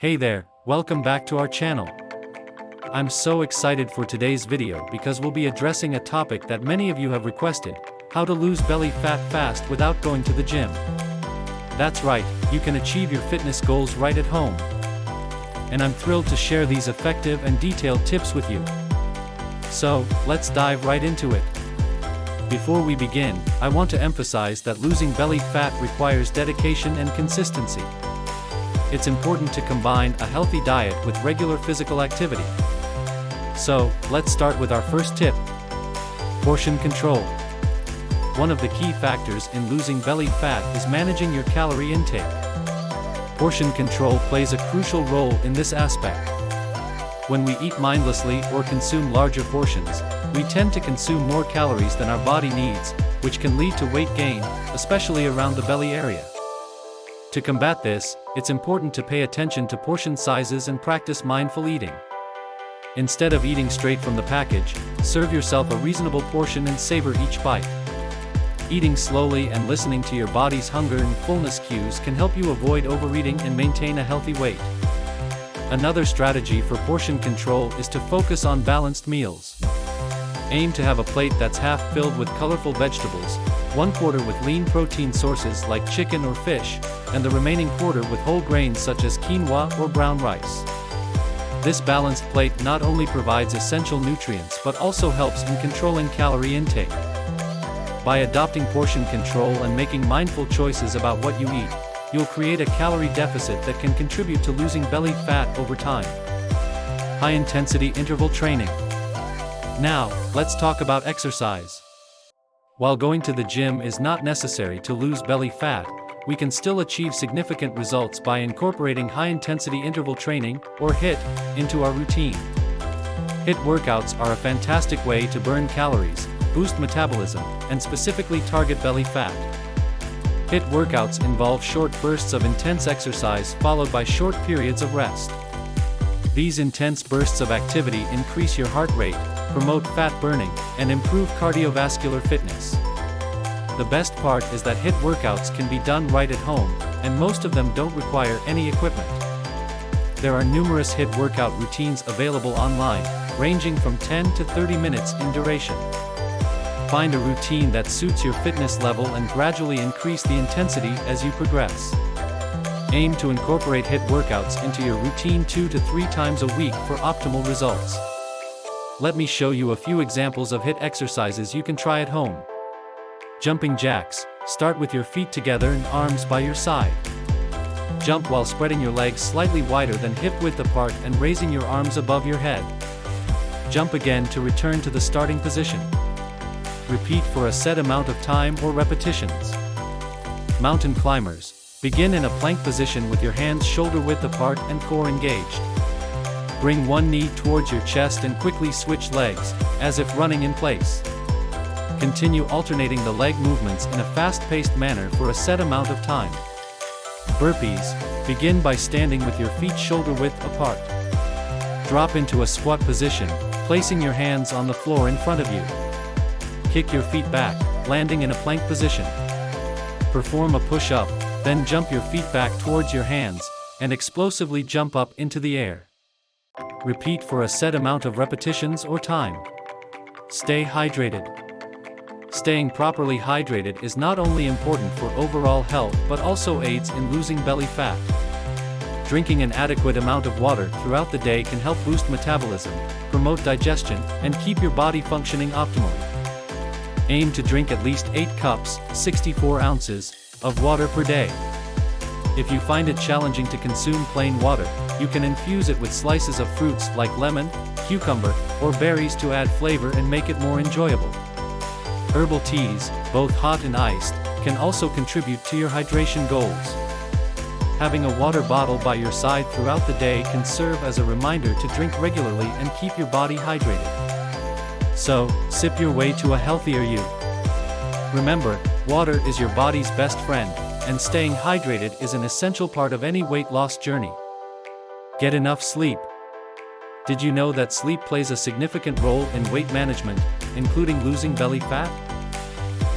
Hey there, welcome back to our channel. I'm so excited for today's video because we'll be addressing a topic that many of you have requested: how to lose belly fat fast without going to the gym. That's right, you can achieve your fitness goals right at home. And I'm thrilled to share these effective and detailed tips with you. So, let's dive right into it. Before we begin, I want to emphasize that losing belly fat requires dedication and consistency. It's important to combine a healthy diet with regular physical activity. So, let's start with our first tip: portion control. One of the key factors in losing belly fat is managing your calorie intake. Portion control plays a crucial role in this aspect. When we eat mindlessly or consume larger portions, we tend to consume more calories than our body needs, which can lead to weight gain, especially around the belly area. To combat this, it's important to pay attention to portion sizes and practice mindful eating. Instead of eating straight from the package, serve yourself a reasonable portion and savor each bite. Eating slowly and listening to your body's hunger and fullness cues can help you avoid overeating and maintain a healthy weight. Another strategy for portion control is to focus on balanced meals. Aim to have a plate that's half filled with colorful vegetables, one quarter with lean protein sources like chicken or fish, and the remaining quarter with whole grains such as quinoa or brown rice. This balanced plate not only provides essential nutrients but also helps in controlling calorie intake. By adopting portion control and making mindful choices about what you eat, you'll create a calorie deficit that can contribute to losing belly fat over time. High-intensity interval training. Now, let's talk about exercise. While going to the gym is not necessary to lose belly fat, we can still achieve significant results by incorporating high-intensity interval training, or HIIT, into our routine. HIIT workouts are a fantastic way to burn calories, boost metabolism, and specifically target belly fat. HIIT workouts involve short bursts of intense exercise followed by short periods of rest. These intense bursts of activity increase your heart rate, promote fat burning, and improve cardiovascular fitness. The best part is that HIIT workouts can be done right at home, and most of them don't require any equipment. There are numerous HIIT workout routines available online, ranging from 10 to 30 minutes in duration. Find a routine that suits your fitness level and gradually increase the intensity as you progress. Aim to incorporate HIIT workouts into your routine 2 to 3 times a week for optimal results. Let me show you a few examples of HIIT exercises you can try at home. Jumping jacks. Start with your feet together and arms by your side. Jump while spreading your legs slightly wider than hip width apart and raising your arms above your head. Jump again to return to the starting position. Repeat for a set amount of time or repetitions. Mountain climbers. Begin in a plank position with your hands shoulder width apart and core engaged. Bring one knee towards your chest and quickly switch legs, as if running in place. Continue alternating the leg movements in a fast-paced manner for a set amount of time. Burpees. Begin by standing with your feet shoulder width apart. Drop into a squat position, placing your hands on the floor in front of you. Kick your feet back, landing in a plank position. Perform a push-up, then jump your feet back towards your hands, and explosively jump up into the air. Repeat for a set amount of repetitions or time. Stay hydrated. Staying properly hydrated is not only important for overall health but also aids in losing belly fat. Drinking an adequate amount of water throughout the day can help boost metabolism, promote digestion, and keep your body functioning optimally. Aim to drink at least 8 cups, 64 ounces, of water per day. If you find it challenging to consume plain water, you can infuse it with slices of fruits like lemon, cucumber, or berries to add flavor and make it more enjoyable. Herbal teas, both hot and iced, can also contribute to your hydration goals. Having a water bottle by your side throughout the day can serve as a reminder to drink regularly and keep your body hydrated. So, sip your way to a healthier you. Remember, water is your body's best friend, and staying hydrated is an essential part of any weight loss journey. Get enough sleep. Did you know that sleep plays a significant role in weight management, including losing belly fat?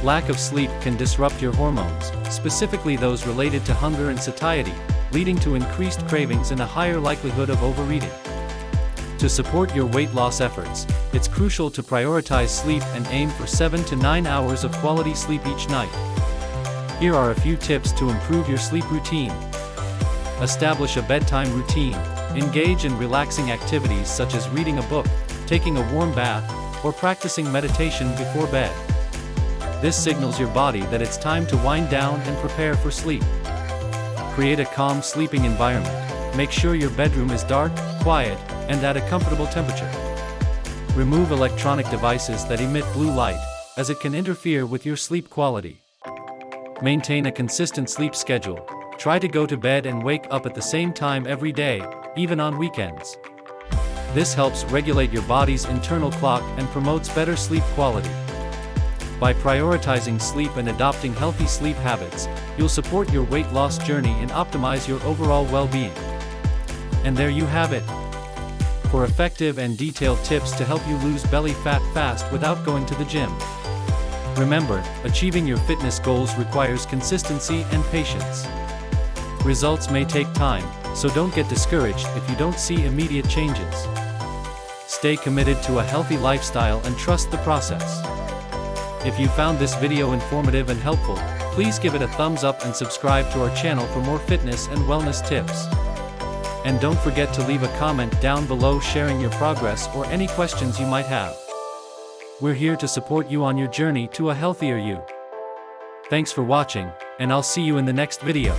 Lack of sleep can disrupt your hormones, specifically those related to hunger and satiety, leading to increased cravings and a higher likelihood of overeating. To support your weight loss efforts, it's crucial to prioritize sleep and aim for 7 to 9 hours of quality sleep each night. Here are a few tips to improve your sleep routine. Establish a bedtime routine. Engage in relaxing activities such as reading a book, taking a warm bath, or practicing meditation before bed. This signals your body that it's time to wind down and prepare for sleep. Create a calm sleeping environment. Make sure your bedroom is dark, quiet, and at a comfortable temperature. Remove electronic devices that emit blue light, as it can interfere with your sleep quality. Maintain a consistent sleep schedule. Try to go to bed and wake up at the same time every day, even on weekends. This helps regulate your body's internal clock and promotes better sleep quality. By prioritizing sleep and adopting healthy sleep habits, you'll support your weight loss journey and optimize your overall well-being. And there you have it. For effective and detailed tips to help you lose belly fat fast without going to the gym. Remember, achieving your fitness goals requires consistency and patience. Results may take time, so don't get discouraged if you don't see immediate changes. Stay committed to a healthy lifestyle and trust the process. If you found this video informative and helpful, please give it a thumbs up and subscribe to our channel for more fitness and wellness tips. And don't forget to leave a comment down below sharing your progress or any questions you might have. We're here to support you on your journey to a healthier you. Thanks for watching, and I'll see you in the next video.